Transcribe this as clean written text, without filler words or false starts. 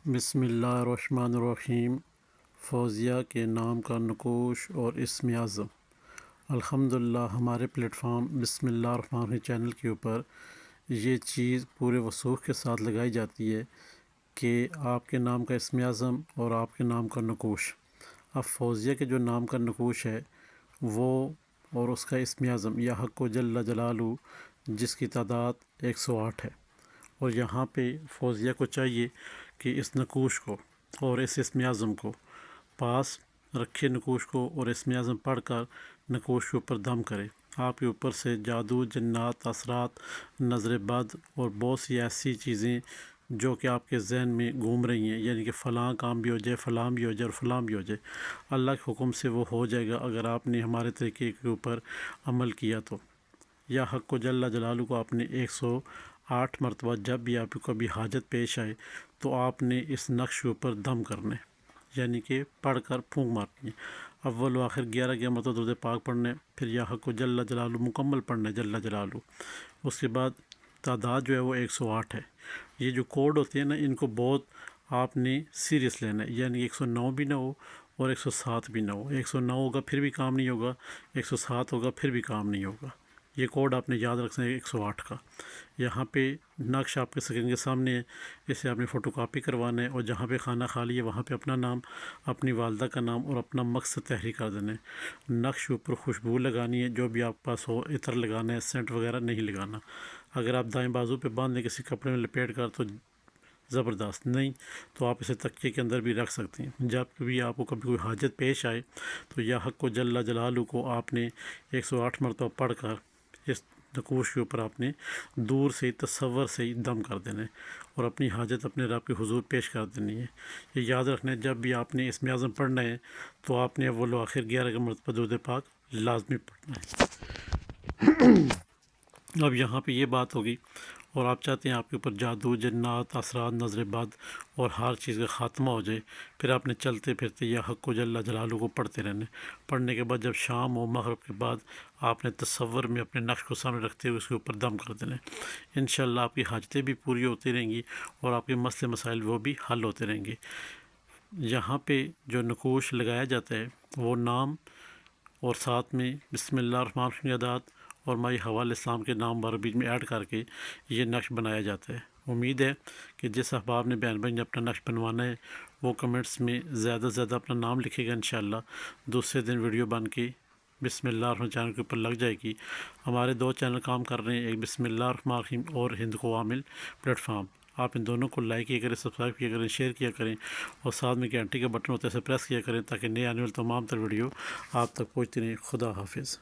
بسم اللہ الرحمن الرحیم۔ فوزیہ کے نام کا نقوش اور اسم اعظم۔ الحمدللہ ہمارے پلیٹ فارم بسم اللہ الرحمن الرحیم چینل کے اوپر یہ چیز پورے وثوق کے ساتھ لگائی جاتی ہے کہ آپ کے نام کا اسم اعظم اور آپ کے نام کا نقوش۔ اب فوزیہ کے جو نام کا نقوش ہے وہ اور اس کا اسم اعظم یا حق و جل جلالہ جس کی تعداد 108 ہے، اور یہاں پہ فوزیہ کو چاہیے کہ اس نقوش کو اور اس اسم اعظم کو پاس رکھے، نقوش کو اور اسم اعظم پڑھ کر نقوش کے اوپر دم کرے۔ آپ کے اوپر سے جادو، جنات، اثرات، نظر بد اور بہت سی ایسی چیزیں جو کہ آپ کے ذہن میں گھوم رہی ہیں، یعنی کہ فلاں کام بھی ہو جائے، فلاں بھی ہو جائے اور فلاں بھی ہو جائے، اللہ کے حکم سے وہ ہو جائے گا اگر آپ نے ہمارے طریقے کے اوپر عمل کیا تو۔ یا حق و جل جلالہ کو آپ نے 108 مرتبہ جب بھی آپ کو کبھی حاجت پیش آئے تو آپ نے اس نقش کے اوپر دم کرنے، یعنی کہ پڑھ کر پھونک مارنی ہے۔ اول و آخر 11 مرتبہ درود پاک پڑھنے، پھر یا حق و جل جلالہ مکمل پڑھنے جل جلالہ۔ اس کے بعد تعداد جو ہے وہ 108 ہے۔ یہ جو کوڈ ہوتے ہیں نا، ان کو بہت آپ نے سیریس لینا ہے، یعنی 109 بھی نہ ہو اور 107 بھی نہ ہو۔ 109 ہوگا پھر بھی کام نہیں ہوگا، 107 ہوگا پھر بھی کام نہیں ہوگا۔ یہ کوڈ آپ نے یاد رکھنا ہے 108 کا۔ یہاں پہ نقش آپ کے اسکرین کے سامنے ہے، اسے آپ نے فوٹو کاپی کروانا ہے، اور جہاں پہ خانہ خالی ہے وہاں پہ اپنا نام، اپنی والدہ کا نام اور اپنا مقصد تحریر کر دینا ہے۔ نقش کے اوپر خوشبو لگانی ہے، جو بھی آپ کے پاس ہو، عطر لگانا ہے، سینٹ وغیرہ نہیں لگانا۔ اگر آپ دائیں بازو پہ باندھ دیں کسی کپڑے میں لپیٹ کر تو زبردست، نہیں تو آپ اسے تکیے کے اندر بھی رکھ سکتے ہیں۔ جب بھی آپ کو کبھی کوئی حاجت پیش آئے تو یا حق و جل جلالہ کو آپ نے 108 مرتبہ پڑھ کر اس نقوش کے اوپر آپ نے دور سے تصور سے ہی دم کر دینا ہے اور اپنی حاجت اپنے رب کے حضور پیش کر دینی ہے۔ یہ یاد رکھنا ہے جب بھی آپ نے اسم اعظم پڑھنا ہے تو آپ نے اول و آخر 11 مرتبہ درود پاک لازمی پڑھنا ہے۔ اب یہاں پہ یہ بات ہوگی، اور آپ چاہتے ہیں آپ کے اوپر جادو، جنات، اثرات، نظر بد اور ہر چیز کا خاتمہ ہو جائے، پھر آپ نے چلتے پھرتے یا حق و جل جلالہ کو پڑھتے رہنے۔ پڑھنے کے بعد جب شام ہو، مغرب کے بعد آپ نے تصور میں اپنے نقش کو سامنے رکھتے ہوئے اس کے اوپر دم کر دینا۔ انشاءاللہ آپ کی حاجتیں بھی پوری ہوتی رہیں گی اور آپ کے مسئلے مسائل وہ بھی حل ہوتے رہیں گے۔ یہاں پہ جو نقوش لگایا جاتا ہے وہ نام اور ساتھ میں بسم اللہ الرحمن الرحیم یادات اور مائی حوال اسلام کے نام عربی میں ایڈ کر کے یہ نقش بنایا جاتا ہے۔ امید ہے کہ جس احباب نے بہن بھائی نے اپنا نقش بنوانا ہے وہ کمنٹس میں زیادہ سے زیادہ اپنا نام لکھے گا، انشاءاللہ دوسرے دن ویڈیو بن کے بسم اللہ الرحمن چینل کے اوپر لگ جائے گی۔ ہمارے 2 چینل کام کر رہے ہیں، ایک بسم اللہ الرحمن الرحیم اور ہند کو عامل پلیٹ فارم۔ آپ ان دونوں کو لائک کیا کریں، سبسکرائب کیا کریں، شیئر کیا کریں، اور ساتھ میں گھنٹی کا بٹن ہوتا ہے اسے پریس کیا کریں تاکہ نئے آنے والے تمام تر ویڈیو آپ تک پہنچتی رہیں۔ خدا حافظ۔